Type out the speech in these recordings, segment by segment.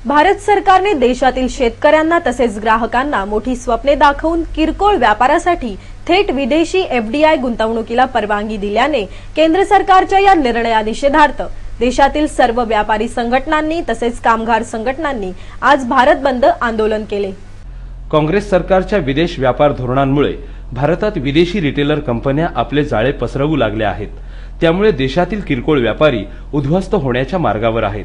भारत सरकारने देशातील शेतकऱ्यांना तसेच ग्राहकांना मोठी स्वप्ने दाखवून किरकोळ व्यापारासाठी थेट विदेशी एफडीआय गुंतवणुकीला परवानगी दिल्याने केंद्र सरकारच्या या निर्णयानिषेधार्थ देशातील सर्व व्यापारी संघटनांनी तसेच कामगार संघटनांनी आज भारत बंद आंदोलन केले। काँग्रेस सरकारच्या विदेश व्यापार धोरणांमुळे भारतात विदेशी रिटेलर कंपन्या आपले जाळे पसरवू लागल्या आहेत। त्यामुळे देशातील किरकोळ व्यापारी उद्ध्वस्त होण्याच्या मार्गावर आहेत।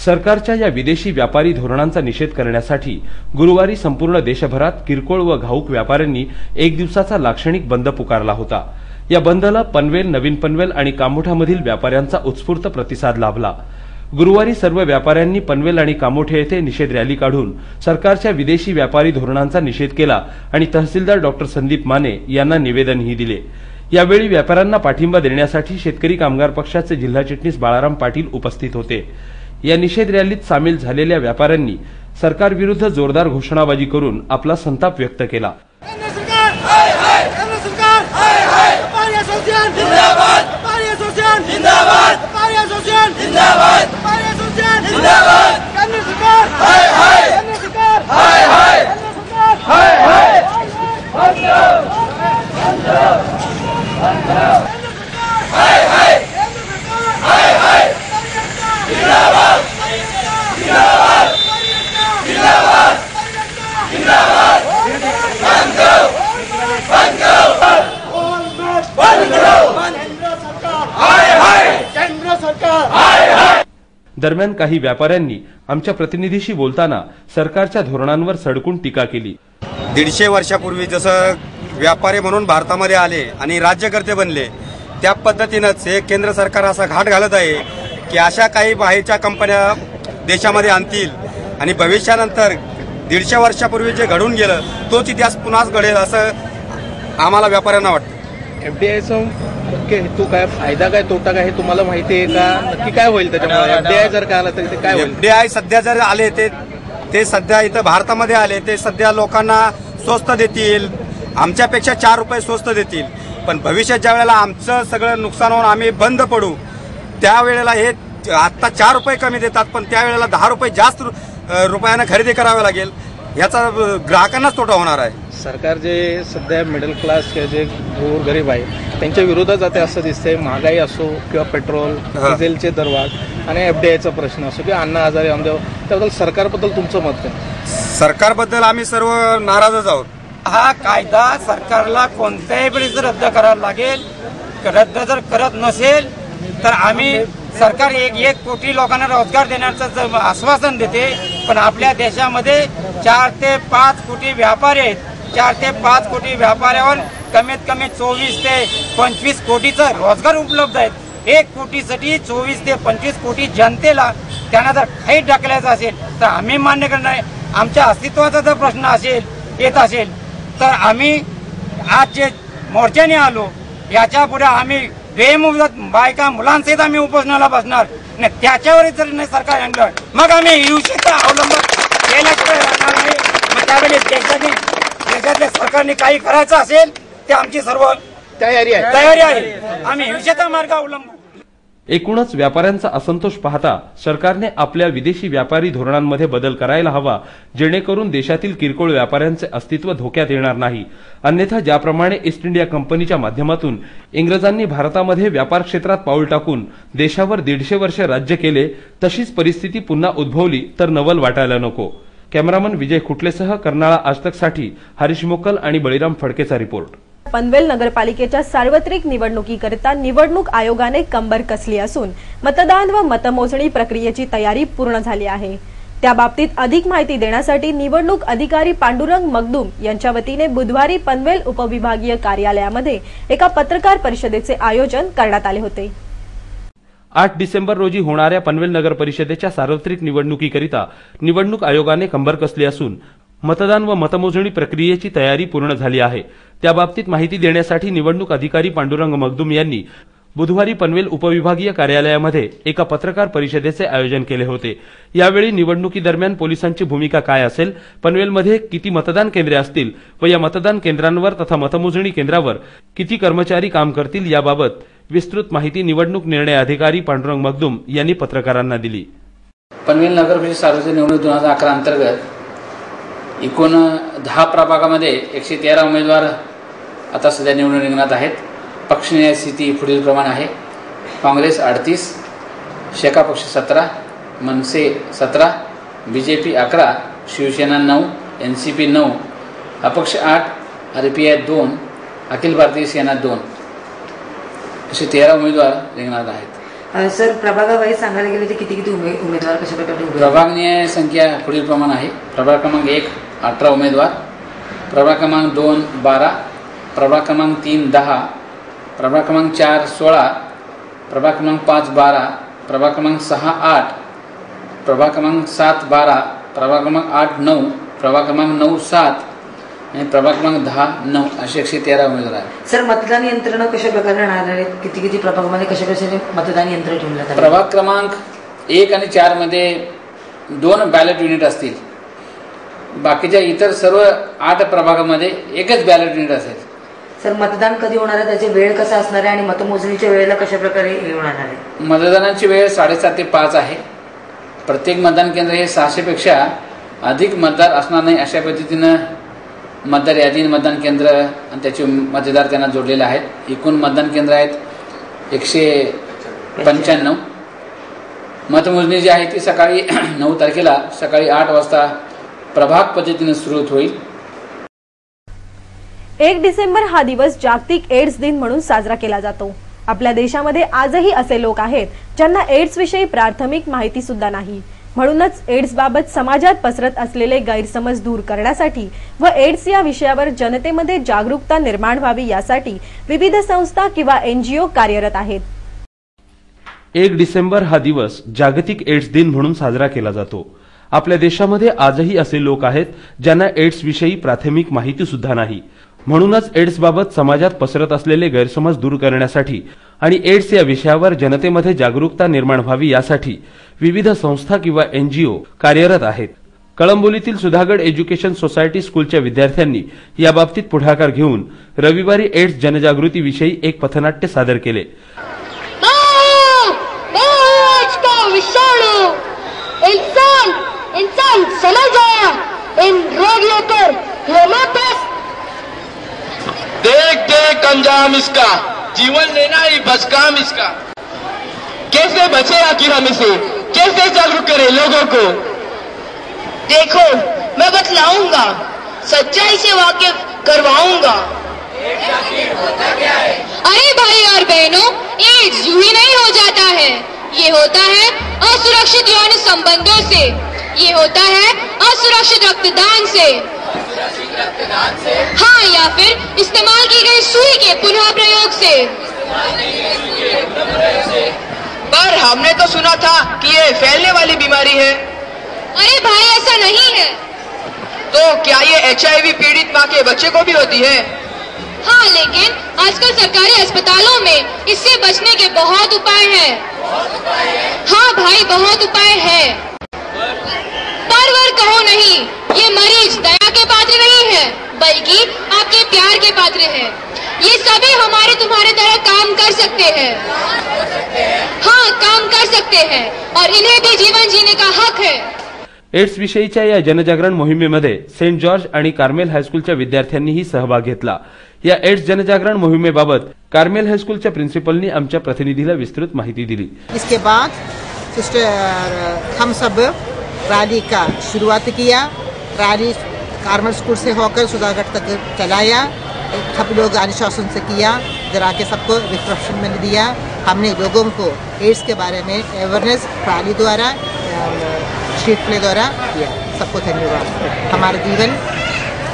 सरकारच्या या विदेशी व्यापारी धोरणांचा निषेध करण्यासाठी गुरुवारी संपूर्ण देशभरात किरकोळ व घाऊक व्यापाऱ्यांनी एक दिवसाचा लाक्षणिक बंद पुकारला होता। या बंदला पनवेल, नवीन पनवेल आणि कामोठामधील व्यापाऱ्यांचा उत्स्फूर्त प्रतिसाद लाभला। गुरुवारी सर्व व्यापाऱ्यांनी पनवेल आणि कामोठे येथे निषेध रॅली काढून सरकारच्या विदेशी व्यापारी धोरणांचा निषेध केला आणि तहसीलदार डॉ. संदीप माने यांना निवेदनही दिले। यावेळी व्यापाऱ्यांना पाठिंबा देण्यासाठी शेतकरी कामगार पक्षाचे जिल्हा चिटणीस बाळाराम पाटील उपस्थित होते। या निषेध रॅलीत सामील झालेल्या व्यापाऱ्यांनी सरकारविरुद्ध जोरदार घोषणाबाजी करून आपला संताप व्यक्त केला। दरम्यान काही व्यापाऱ्यांनी आमच्या प्रतिनिधीशी बोलताना सरकारच्या धोरणांवर सडकून टीका केली। 150 वर्षापूर्वी जसं व्यापारी म्हणून भारतामध्ये आले आणि राज्यकर्ते बनले त्या पद्धतीनेच हे केंद्र सरकार असा घाट घालत आहे की अशा काही बाहेरच्या कंपन्या देशामध्ये आणतील आणि भविष्यानंतर 150 वर्षापूर्वी जे घडून गेलं तोच इतिहास पुन्हाच घडेल असं आम्हाला व्यापाऱ्यांना वाटतं। एफडीआयचा मुख्य हेतू काय, फायदा काय, तोटा काय हे तुम्हाला माहिती आहे का? नक्की काय होईल त्याच्यामुळे? एफडीआय जर का आला तर ते काय होईल? एफडीआय सध्या जर आले ते सध्या इथं भारतामध्ये आले ते सध्या लोकांना स्वस्त देतील, आमच्यापेक्षा 4 रुपये स्वस्त देतील। पण भविष्यात ज्या वेळेला आमचं सगळं नुकसान होऊन आम्ही बंद पडू त्यावेळेला हे आत्ता 4 रुपये कमी देतात पण त्यावेळेला 10 रुपये जास्त रुपयानं खरेदी करावी लागेल। याचा ग्राहकांनाच तोटा होणार आहे। सरकार जे सध्या मिडल क्लास किंवा जे गोरगरीब आहे त्यांच्या विरोधात जाते असं दिसतंय। महागाई असो किंवा पेट्रोल डिझेलचे दरवाढ आणि एफडीआयचा प्रश्न असो किंवा अण्णा हजारे आमदेव, त्याबद्दल सरकारबद्दल तुमचं मत काय? सरकारबद्दल आम्ही सर्व नाराजच आहोत। हा कायदा सरकारला कोणत्याही वेळी रद्द करावा लागेल। रद्द जर करत नसेल तर आम्ही सरकार 1 कोटी लोकांना रोजगार देण्याचं आश्वासन देते पण आपल्या देशामध्ये 4 ते 5 कोटी व्यापारी आहेत। 4 ते 5 कोटी व्यापाऱ्यावर कमीत कमी 24 ते 25 कोटीचा रोजगार उपलब्ध आहेत। 1 कोटीसाठी 24 ते 25 कोटी जनतेला त्यांना जर काही ढकलायचं असेल तर आम्ही मान्य करणार। आमच्या अस्तित्वाचा जर प्रश्न येत असेल तर आम्ही आज जे मोर्चाने आलो याच्या पुढे आम्ही बेमुदत बायका मुलांसहित आम्ही उपोषणाला बसणार नाही। त्याच्यावर जर नाही सरकार आणलं मग आम्ही हिंसेचा अवलंब केल्याशिवाय राहणार नाही। मग त्यावेळी देशातल्या सरकारने काही करायचं असेल ते आमची सर्व तयारी आहे। आम्ही हिंसेचा मार्ग अवलंबू। एकूणच व्यापाऱ्यांचा असंतोष पाहता सरकारने आपल्या विदेशी व्यापारी धोरणांमध्ये बदल करायला हवा जेणेकरून देशातील किरकोळ व्यापाऱ्यांचे अस्तित्व धोक्यात येणार नाही। अन्यथा ज्याप्रमाणे ईस्ट इंडिया कंपनीच्या माध्यमातून इंग्रजांनी भारतामध्ये व्यापार क्षेत्रात पाऊल टाकून देशावर 150 वर्ष राज्य केले तशीच परिस्थिती पुन्हा उद्भवली तर नवल वाटायला नको। कॅमेरामन विजय खुटलेसह कर्नाळा आजतकसाठी हरीश मोकल आणि बळीराम फडकेचा रिपोर्ट। पनवेल नगरपालिकेच्या सार्वत्रिक निवडणुकीकरिता निवडणूक आयोगाने कंबर कसली असून मतदान व मतमोजणी प्रक्रियेची तयारी पूर्ण झाली आहे। त्याबाबतीत अधिक माहिती देण्यासाठी निवडणूक अधिकारी पांडुरंग मगदूम यांच्या वतीने बुधवारी पनवेल उपविभागीय कार्यालयामध्ये एका पत्रकार परिषदेचे आयोजन करण्यात आले होते। 8 डिसेंबर रोजी होणाऱ्या पनवेल नगर परिषदेच्या सार्वत्रिक निवडणुकीकरिता निवडणूक आयोगाने कंबर कसली असून मतदान व मतमोजणी प्रक्रियेची तयारी पूर्ण झाली आहे। त्याबाबतीत माहिती देण्यासाठी निवडणूक अधिकारी पांडुरंग मगदूम यांनी बुधवारी पनवेल उपविभागीय कार्यालयामध्ये एका पत्रकार परिषदेचे आयोजन केले होते। यावेळी निवडणुकीदरम्यान पोलिसांची भूमिका काय असेल, पनवेलमध्ये किती मतदान केंद्रे असतील व या मतदान केंद्रांवर तथा मतमोजणी केंद्रावर किती कर्मचारी काम करतील याबाबत विस्तृत माहिती निवडणूक निर्णय अधिकारी पांडुरंग मगदूम यांनी पत्रकारांना दिली। पनवेल नगर परिषद सार्वत्रिक निवडणूक 2011 अंतर्गत एकूण 10 प्रभागामध्ये 113 उमेदवार आता सध्या निवडून रिंगणात आहेत. पक्षीय स्थिती पुढीलप्रमाणे आहे. काँग्रेस 38, शेका पक्ष 17, मनसे 17, बीजेपी 11, शिवसेना 9, एनसीपी 9, अपक्ष 8, आरपीआय 2, अखिल भारतीय सेना 2 असे 13 उमेदवार रिंगणात आहेत. सर, प्रभागावाईज सांगायला गेले तर किती किती उमेदवार कशा प्रकारे उभे? प्रभागीय संख्या पुढीलप्रमाणे आहे. प्रभाग क्रमांक 1 18 उमेदवार, प्रभाग क्रमांक 2 12, प्रभाग क्रमांक 3 10, प्रभाग क्रमांक 4 16, प्रभाग क्रमांक 5 12, प्रभाग क्रमांक 6 8, प्रभाग क्रमांक 7 12, प्रभाग क्रमांक 8 9, प्रभाग क्रमांक 9 7 आणि प्रभाग क्रमांक 10 9 असे 113 उमेदवार आहेत. सर, मतदान यंत्रणा कशा प्रकारे राहणार आहे? किती किती प्रभागामध्ये कशा कशाने मतदान यंत्र ठेवलं जातं? प्रभाग क्रमांक 1 आणि 4 मध्ये 2 बॅलेट युनिट असतील. बाकीच्या इतर सर्व 8 प्रभागामध्ये एकच बॅलेट युनिट असेल. सर, मतदान कधी होणार आहे? त्याची वेळ कसा असणार आहे आणि मतमोजणीच्या वेळेला कशा प्रकारे होणार आहे? मतदानाची वेळ 7:30 ते 5 आहे. प्रत्येक मतदान केंद्र हे 600 पेक्षा अधिक मतदार असणार नाही अशा पद्धतीनं मतदार यादी, मतदान केंद्र आणि त्याचे मतदार त्यांना जोडलेले आहेत. एकूण मतदान केंद्र आहेत 195. मतमोजणी जी आहे ती सकाळी 9 तारखेला सकाळी 8 वाजता प्रभाग पद्धतीने सुरू होईल. 1 डिसेंबर हा दिवस जागतिक एड्स दिन म्हणून साजरा केला जातो. आपल्या देशामध्ये आजही असे लोक आहेत ज्यांना एड्स विषयी प्राथमिक माहिती सुद्धा नाही. म्हणूनच एड्स बाबत समाजात पसरत असलेले गैरसमज दूर करण्यासाठी व एड्स या विषयावर जनतेमध्ये जागरूकता निर्माण व्हावी यासाठी विविध संस्था किंवा NGO कार्यरत आहेत. 1 डिसेंबर हा दिवस जागतिक एड्स दिन म्हणून साजरा केला जातो. आपल्या देशामध्ये आजही असे लोक आहेत ज्यांना एड्स विषयी प्राथमिक माहिती सुद्धा नाही. म्हणूनच एड्स बाबत समाजात पसरत असलेले गैरसमज दूर करण्यासाठी आणि एड्स या विषयावर जनतेमध्ये जागरूकता निर्माण व्हावी यासाठी विविध संस्था किंवा NGO कार्यरत आहेत. कळंबोलीतील सुधागड एज्युकेशन सोसायटी स्कूलच्या विद्यार्थ्यांनी याबाबतीत पुढाकार घेऊन रविवारी एड्स जनजागृती विषयी एक पथनाट्य सादर केले. इंसान समझ जाया इन रोग लेकर देख देख अंजाम इसका, जीवन लेना ही बस काम इसका. कैसे बचे आखिर हम इसे, कैसे जागरूक करे लोगों को? देखो मैं बतलाऊंगा, सच्चाई से वाकिफ करवाऊंगा. अरे भाई और बहनों, एड्स यूं ही नहीं हो जाता है. ये होता है असुरक्षित यौन संबंधों से, ये होता है असुरक्षित रक्तदान से, हाँ, या फिर इस्तेमाल की गई सुई के पुनः प्रयोग से. पर हमने तो सुना था कि ये फैलने वाली बीमारी है. अरे भाई, ऐसा नहीं है. तो क्या ये HIV पीड़ित माँ के बच्चे को भी होती है? हाँ, लेकिन आजकल सरकारी अस्पतालों में इससे बचने के बहुत उपाय हैं. हाँ भाई, बहुत उपाय है. पर कहो नहीं, ये मरीज दया के पात्र नहीं है, बल्कि आपके प्यार के पात्र है. ये सभी हमारे तुम्हारे तरह काम कर सकते हैं. हाँ, काम कर सकते हैं और इन्हें भी जीवन जीने का हक है. एड्स विषयीच्या या जनजागरण मोहिमेमध्ये सेंट जॉर्ज आणि कार्मेल हायस्कूलच्या विद्यार्थ्यांनीही सहभाग घेतला. या एड्स जनजागरण मोहिमेबाबत कार्मेल हायस्कूलच्या प्रिन्सिपलनी आमच्या प्रतिनिधीला विस्तृत माहिती दिली. इसके बाद सिस्टर हम सब रैली का शुरुआत किया. रैली कार्मेल स्कूल से होकर सुधागढ़ तक चलाया. सब लोग अनुशासन से किया, जरा के सबको रिफ्रेशमेंट दिया. हमने लोगों को एड्स के बारे में अवेयरनेस रैली द्वारा, स्ट्रीट प्ले द्वारा किया. सबको धन्यवाद. हमारा जीवन,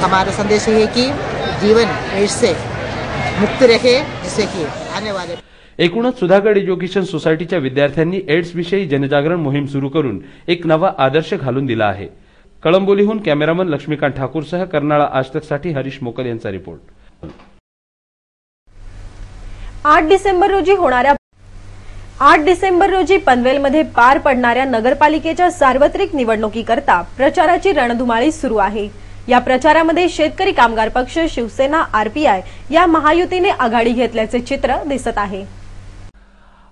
हमारा संदेश है कि जीवन एड्स से मुक्त रहे, जिससे कि आने वाले. एकूणच सुधागड एज्युकेशन सोसायटीच्या विद्यार्थ्यांनी एड्स विषयी जनजागरण मोहीम सुरू करून एक नवा आदर्श घालून दिला आहे. कळंबोलीहून कॅमेरामन लक्ष्मीकांत ठाकूरसह कर्नाळा आजतकसाठी हरीश मोकल यांचा रिपोर्ट. 8 डिसेंबर रोजी पनवेलमध्ये पार पडणाऱ्या नगरपालिकेच्या सार्वत्रिक निवडणुकीकरता प्रचाराची रणधुमाळी सुरू आहे. या प्रचारामध्ये शेतकरी कामगार पक्ष, शिवसेना, RPI या महायुतीने आघाडी घेतल्याचे चित्र दिसत आहे.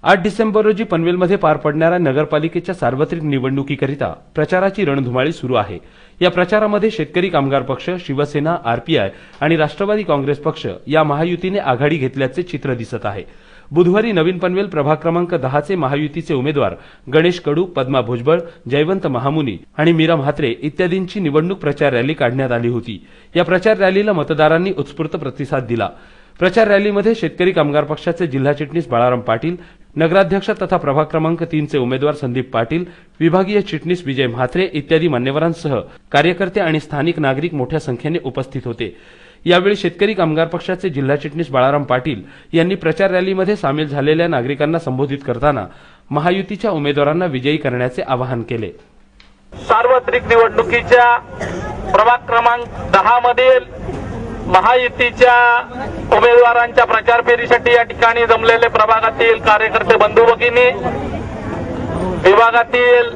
8 डिसेंबर रोजी पनवेलमध्ये पार पडणाऱ्या नगरपालिकेच्या सार्वत्रिक निवडणुकीकरिता प्रचाराची रणधुमाळी सुरू आहे। या प्रचारामध्ये शेतकरी कामगार पक्ष, शिवसेना, आरपीआय आणि राष्ट्रवादी काँग्रेस पक्ष या महायुतीने आघाडी घेतल्याचे चित्र दिसत आहे। बुधवारी नवीन पनवेल प्रभाग क्रमांक 10 चे महायुतीचे उमेदवार गणेश कडू, पद्मा भुजबळ, जयवंत महामुनी आणि मीरा म्हात्रे इत्यादींची निवडणूक प्रचार रॅली काढण्यात आली होती। या प्रचार रॅलीला मतदारांनी उत्स्फूर्त प्रतिसाद दिला। प्रचार रॅलीमध्ये शेतकरी कामगार पक्षाचे जिल्हा चिटणीस बाळाराम पाटील, नगराध्यक्ष तथा प्रभाग क्रमांक 3 चे उमेदवार संदीप पाटील, विभागीय चिटणीस विजय म्हात्रे इत्यादी मान्यवरांसह कार्यकर्ते आणि स्थानिक नागरिक मोठ्या संख्येने उपस्थित होते। यावेळी शेतकरी कामगार पक्षाचे जिल्हा चिटणीस बाळाराम पाटील यांनी प्रचार रॅलीमध्ये सामील झालेल्या नागरिकांना संबोधित करताना महायुतीच्या उमेदवारांना विजयी करण्याचे आवाहन केले। सार्वत्रिक निवडणुकीच्या प्रभाग क्रमांक 10 मधील महायुतीच्या उमेदवारांच्या प्रचार फेरीसाठी या ठिकाणी जमलेले प्रभागातील कार्यकर्ते बंधू भगिनी, विभागातील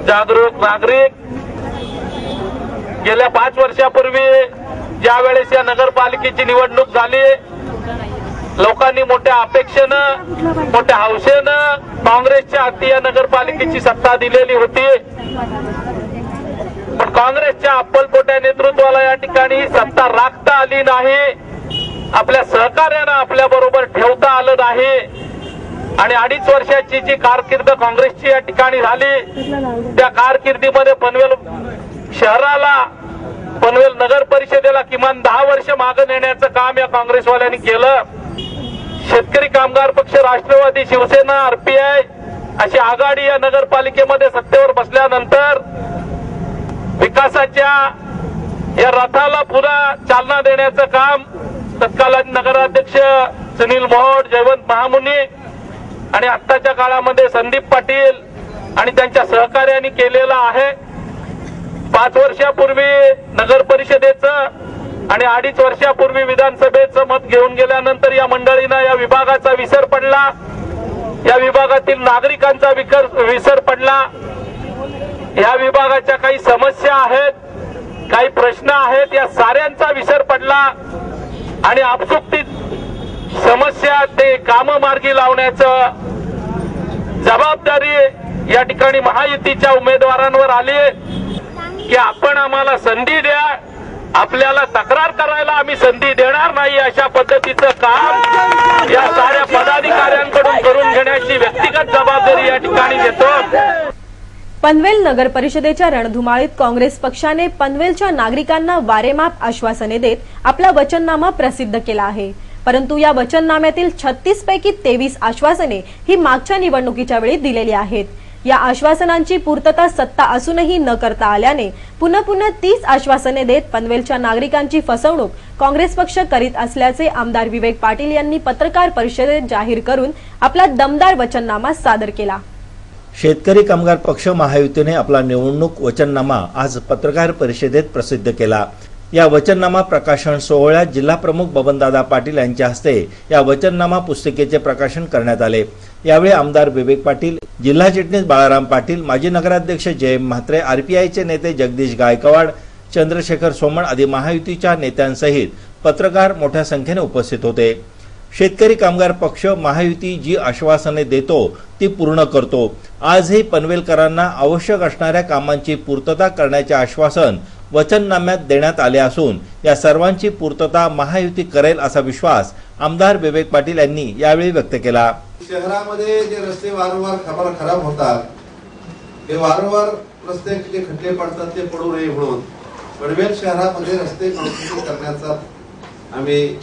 जागरूक नागरिक, गेल्या 5 वर्षापूर्वी ज्या वेळेस या नगरपालिकेची निवडणूक झाली, लोकांनी मोठ्या अपेक्षेनं, मोठ्या हौसेनं काँग्रेसच्या हाती या नगरपालिकेची सत्ता दिलेली होती। पण काँग्रेसच्या अप्पलपोट्या नेतृत्वाला या ठिकाणी सत्ता राखता आली नाही, आपल्या सहकार्यानं आपल्या बरोबर ठेवता आलं नाही आणि 2.5 वर्षाची जी कारकीर्द काँग्रेसची या ठिकाणी झाली, त्या कारकिर्दीमध्ये पनवेल शहराला, पनवेल नगर परिषदेला किमान 10 वर्ष मागे नेण्याचं काम या काँग्रेसवाल्यांनी केलं। शेतकरी कामगार पक्ष, राष्ट्रवादी, शिवसेना, आरपीआय अशी आघाडी या नगरपालिकेमध्ये सत्तेवर बसल्यानंतर विकासाच्या या रथाला पुन्हा चालना देण्याचं काम तत्कालीन नगराध्यक्ष सुनील मोहोड, जयवंत महामुनी आणि आत्ताच्या काळामध्ये संदीप पाटील आणि त्यांच्या सहकार्याने केलेलं आहे। 5 वर्षापूर्वी नगर परिषदेचं आणि 2.5 वर्षापूर्वी विधानसभेचं मत घेऊन गेल्यानंतर या मंडळींना या विभागाचा विसर पडला, या विभागातील नागरिकांचा विसर पडला। या विभागाच्या काही समस्या आहेत, काही प्रश्न आहेत, या साऱ्यांचा विसर पडला आणि आपसुक ती समस्या ते कामं मार्गी लावण्याचं जबाबदारी या ठिकाणी महायुतीच्या उमेदवारांवर आली की आपण आम्हाला संधी द्या, आपल्याला तक्रार करायला आम्ही संधी देणार नाही, अशा पद्धतीचं काम या साऱ्या पदाधिकाऱ्यांकडून करून घेण्याची व्यक्तिगत जबाबदारी या ठिकाणी घेतो। पनवेल नगर परिषदेच्या रणधुमाळीत काँग्रेस पक्षाने पनवेलच्या नागरिकांना वारेमाप आश्वासने देत आपला वचननामा प्रसिद्ध केला आहे। परंतु या वचननाम्यातील 36 पैकी 23 आश्वासने ही मागच्या निवडणुकीच्या वेळी दिलेली आहेत। या आश्वासनांची पूर्तता सत्ता असूनही न करता आल्याने पुन्हा 30 आश्वासने देत पनवेलच्या नागरिकांची फसवणूक काँग्रेस पक्ष करीत असल्याचे आमदार विवेक पाटील यांनी पत्रकार परिषदेत जाहीर करून आपला दमदार वचननामा सादर केला। शेतकरी कामगार पक्ष महायुतीने आपला निवडणूक वचननामा आज पत्रकार परिषदेत प्रसिद्ध केला। या वचननामा प्रकाशन सोहळ्यात जिल्हा प्रमुख बबनदादा पाटील यांच्या हस्ते या वचननामा पुस्तिकेचे प्रकाशन करण्यात आले। यावेळी आमदार विवेक पाटील, जिल्हा चिटणीस बाळाराम पाटील, माजी नगराध्यक्ष जयंत म्हात्रे, आरपीआयचे नेते जगदीश गायकवाड, चंद्रशेखर सोमण आदी महायुतीच्या नेत्यांसहित पत्रकार मोठ्या संख्येने उपस्थित होते। शेतकरी कामगार पक्ष महायुती जी आश्वासने देतो ती पूर्ण करतो। आजही पनवेलकरांना आवश्यक असणाऱ्या कामांची पूर्तता करण्याचे आश्वासन वचननाम्यात देण्यात आले असून या सर्वांची पूर्तता महायुती करेल असा विश्वास आमदार विवेक पाटील यांनी यावेळी व्यक्त केला। शहरामध्ये जे रस्ते वारंवार खराब होतात, हे वारंवार रस्ते जे खड्डे पडतात ते पडू नये म्हणून पनवेल शहरामध्ये रस्ते काँक्रीट करण्याचा आम्ही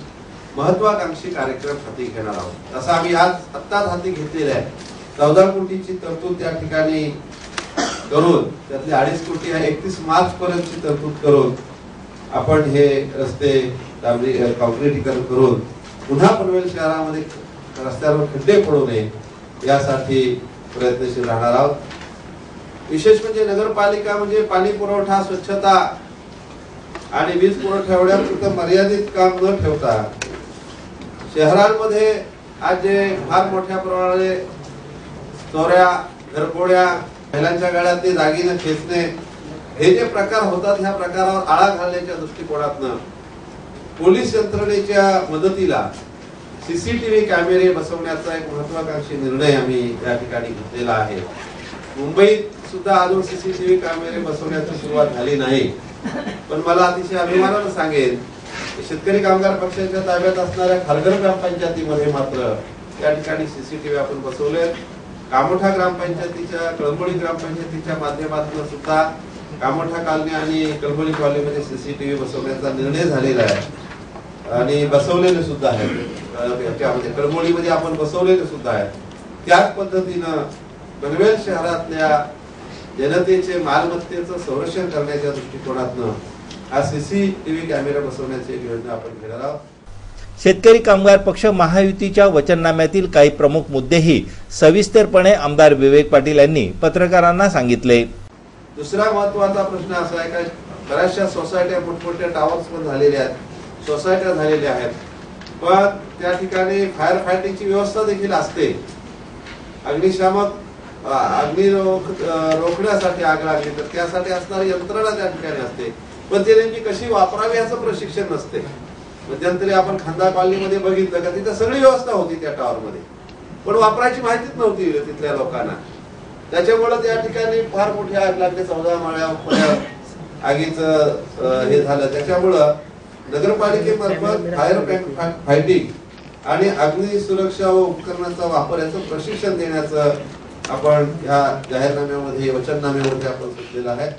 महत्वाकांक्षी कार्यक्रम हाती घेणार आहोत। तसा आम्ही आत्ताच हाती घेतलेला आहे। 14 कोटीची तरतूद त्या ठिकाणी करून त्यातले 2.5 कोटी 31 मार्च पर्यंतची तरतूद करून आपण हे रस्ते काँक्रीटीकरण करून पुन्हा पनवेल शहरामध्ये रस्त्यावर खड्डे पडू नये यासाठी प्रयत्नशील राहणार आहोत। विशेष म्हणजे नगरपालिका म्हणजे पाणी पुरवठा, स्वच्छता आणि वीज पुरवठा एवढ्यापुरतं मर्यादित काम न ठेवता शहरांमध्ये आज जे फार मोठ्या प्रमाणाने चोऱ्या, घरफोड्या, महिलांच्या गळ्यातले दागिने खेचणे हे जे प्रकार होतात, ह्या प्रकारावर आळा घालण्याच्या दृष्टिकोनातून पोलीस यंत्रणेच्या मदतीला सीसीटीव्ही कॅमेरे बसवण्याचा एक महत्वाकांक्षी निर्णय आम्ही या ठिकाणी घेतलेला आहे. मुंबईत सुद्धा अजून सीसीटीव्ही कॅमेरे बसवण्याची सुरुवात झाली नाही, पण मला अतिशय अभिमानानं सांगेन शेतकरी कामगार पक्षाच्या ताब्यात असणाऱ्या खारघर ग्रामपंचायतीमध्ये मात्र या ठिकाणी सीसीटीव्ही आपण बसवले. कामोठा ग्रामपंचायतीच्या, कळंबोली ग्रामपंचायतीच्या माध्यमातून सुद्धा कामोठा कॉलनी आणि कळंबोली कॉलनीमध्ये सीसीटीव्ही बसवण्याचा निर्णय झालेला आहे आणि बसवलेले सुद्धा आहेत. याच्यामध्ये कळंबोलीमध्ये आपण बसवलेले सुद्धा आहेत. त्याच पद्धतीनं पनवेल शहरातल्या जनतेचे मालमत्तेचं संरक्षण करण्याच्या दृष्टिकोनातून हा सीसीटीव्ही कॅमेरा बसवण्याची एक योजना आपण घेणार आहोत. शेतकरी कामगार पक्ष महायुतीच्या वचननाम्यातील काही प्रमुख मुद्देही सविस्तरपणे आमदार विवेक पाटील यांनी पत्रकारांना सांगितले. दुसरा महत्वाचा प्रश्न असा आहे की बऱ्याचशा सोसायट्या मोठमोठ्या टावर्स पण झालेल्या आहेत, सोसायट्या झालेल्या आहेत, पण त्या ठिकाणी फायर फायटिंगची व्यवस्था देखील असते. अग्निशामक अग्नी रोखण्यासाठी आग लागली तर त्यासाठी असणारी यंत्रणा त्या ठिकाणी असते, पण ते नेमकी कशी वापरावी याचं प्रशिक्षण नसते. मध्यंतरी आपण खांदा कॉलनीमध्ये बघितलं का तिथे सगळी व्यवस्था होती त्या टावर मध्ये, पण वापरायची माहितीच नव्हती तिथल्या लोकांना. त्याच्यामुळे त्या ठिकाणी फार मोठी आग लागली, 14 माळ्या आगीचं हे झालं. त्याच्यामुळं नगरपालिकेमार्फत फायर फायटिंग आणि अग्नी सुरक्षा व उपकरणाचा वापर याचं प्रशिक्षण देण्याचं आपण या जाहीरनाम्यामध्ये, वचननाम्यामध्ये आपण सुचलेलं आहे.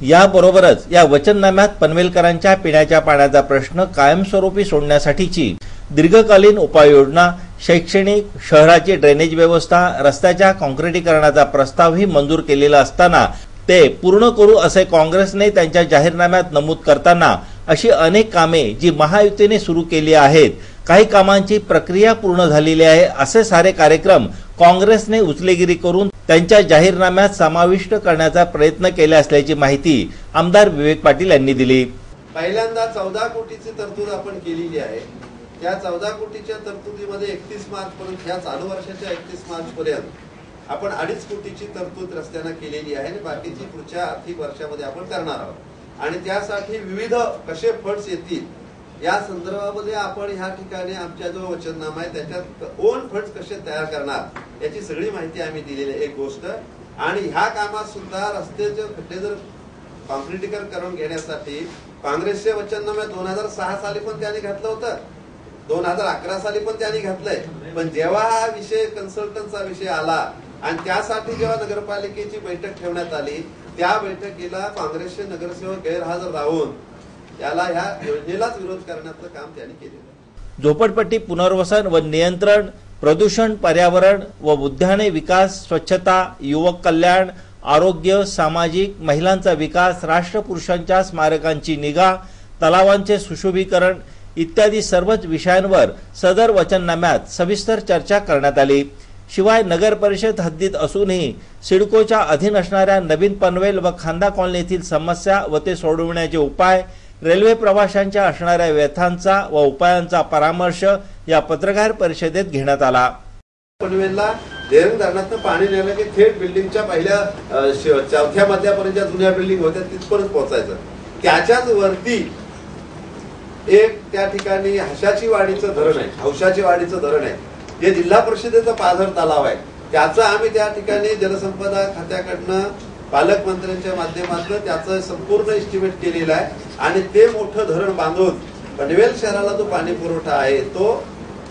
याबरोबरच या वचननाम्यात पनवेलकरांच्या पिण्याच्या पाण्याचा प्रश्न कायमस्वरूपी सोडण्यासाठीची दीर्घकालीन उपाययोजना, शैक्षणिक, शहराची ड्रेनेज व्यवस्था, रस्त्याच्या काँक्रिटीकरणाचा प्रस्तावही मंजूर केलेला असताना ते पूर्ण करू असे काँग्रेसने त्यांच्या जाहीरनाम्यात नमूद करताना अशी अनेक कामे जी महायुतीने सुरू केली आहेत, काही कामांची प्रक्रिया पूर्ण झालेली आहे असे सारे कार्यक्रम काँग्रेसने उचलेगिरी करून त्यांच्या जाहीरनाम्यात समाविष्ट करण्याचा प्रयत्न केला असल्याची माहिती आमदार विवेक पाटील यांनी दिली. पहिल्यांदा 14 कोटीची तरतूद आपण केलेली आहे. त्या 14 कोटीच्या तरतुदीमध्ये 31 मार्च पर्यंत, ह्या चालू वर्षाच्या 31 मार्च पर्यंत आपण 2.5 कोटीची तरतूद रस्त्यांना केलेली आहे आणि बाकीची पुढच्या आर्थिक वर्षामध्ये आपण करणार आहोत. आणि त्यासाठी विविध कसे फंड्स येतील या संदर्भामध्ये आपण ह्या ठिकाणी आमच्या जो वचननामा आहे त्याच्यात ओन फंड्स कसे तयार करणार याची सगळी माहिती आम्ही दिलेली आहे. एक गोष्ट, आणि ह्या कामात सुद्धा रस्त्याचे खड्डे जर काँक्रिटीकरण करून घेण्यासाठी काँग्रेसचे वचननामे 2006 साली पण त्यांनी घातलं होतं, 2011 साली पण त्यांनी घातलंय. पण जेव्हा हा विषय कन्सल्टंटचा विषय आला आणि त्यासाठी जेव्हा नगरपालिकेची बैठक ठेवण्यात आली, त्या बैठकीला काँग्रेसचे नगरसेवक गैरहजर राहून त्याला ह्या योजनेलाच विरोध करण्याचं काम त्यांनी केलेलं. झोपडपट्टी पुनर्वसन व नियंत्रण, प्रदूषण, पर्यावरण व उद्याने विकास, स्वच्छता, युवक कल्याण, आरोग्य, सामाजिक, महिलांचा विकास, राष्ट्रपुरुषांच्या स्मारकांची निगा, तलावांचे सुशोभीकरण इत्यादी सर्वच विषयांवर सदर वचननाम्यात सविस्तर चर्चा करण्यात आली. शिवाय नगर परिषद हद्दीत असूनही सिडकोच्या अधीन असणाऱ्या नवीन पनवेल व खांदा कॉलनीतील समस्या व ते सोडवण्याचे उपाय, रेल्वे प्रवाशांच्या असणाऱ्या व्यथांचा व उपायांचा परामर्श या पत्रकार परिषदेत घेण्यात आला. पनवेलला देरंग धरणातून पाणी नेलं की थेट बिल्डिंगच्या पहिल्या 4थ्या मजल्यापर्यंत जुन्या बिल्डिंग होत्या तिथपर्यंत पोहोचायचं. त्याच्याच वरती एक त्या ठिकाणी हौशाची वाडीचं धरण आहे, जे जिल्हा परिषदेचा पाझर तलाव आहे. त्याचं आम्ही त्या ठिकाणी जलसंपदा खात्याकडनं पालकमंत्र्यांच्या माध्यमातून त्याचं संपूर्ण एस्टिमेट केलेलं आहे आणि ते मोठं धरण बांधून पनवेल शहराला जो पाणी पुरवठा आहे तो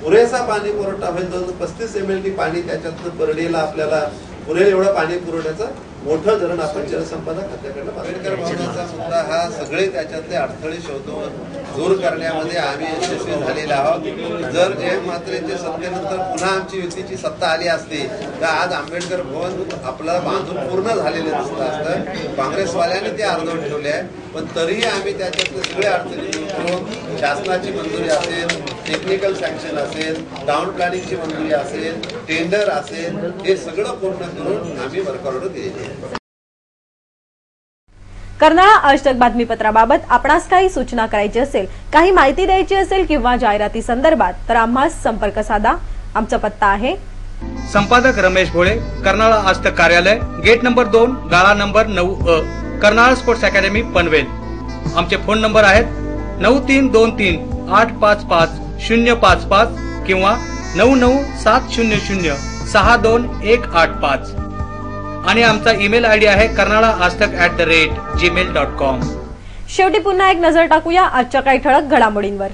पुरेसा पाणी पुरवठा होईल. 35 MLD पाणी त्याच्यातनं पर डेला आपल्याला पुरेल एवढं पाणी पुरवठ्याचं मोठं धरण आपण जलसंपदा खात्याकडनं. आंबेडकर भवनाचा मुद्दा हा सगळे त्याच्यातले अडथळे शोधून दूर करण्यामध्ये आम्ही यशस्वी झालेले आहोत. जर जयंत म्हात्रेंच्या सत्तेनंतर पुन्हा आमची युतीची सत्ता आली असती तर आज आंबेडकर भवन आपलं बांधून पूर्ण झालेलं दिसलं असतं. काँग्रेसवाल्यांनी ते अर्धवट ठेवले आहे, पण तरीही आम्ही त्याच्यातले सगळे अडचणी दूर करून शासनाची मंजुरी असेल, टेक्निकल सँक्शन असेल, टाउन प्लॅनिंगची मंजुरी असेल, टेंडर असेल, हे सगळं पूर्ण करून आम्ही वर्क ऑर्डर दिली. कर्नाळा आजतक बातमीपत्राबाबत आपणास काही सूचना करायची असेल, काही माहिती द्यायची असेल किंवा जाहिराती संदर्भात तर आम्हास संपर्क साधा. आमचा पत्ता आहे संपादक रमेश भोळे, कर्नाळा आजतक कार्यालय, गेट नंबर 2, गाळा number 9A, Karnala sports academy Panvel. आमचे फोन नंबर आहेत 9323 855 055 किंवा 9970062185 आणि आमचा ईमेल आयडी आहे karnalaajtak@gmail.com. शेवटी पुन्हा एक नजर टाकूया आजच्या काही ठळक घडामोडींवर.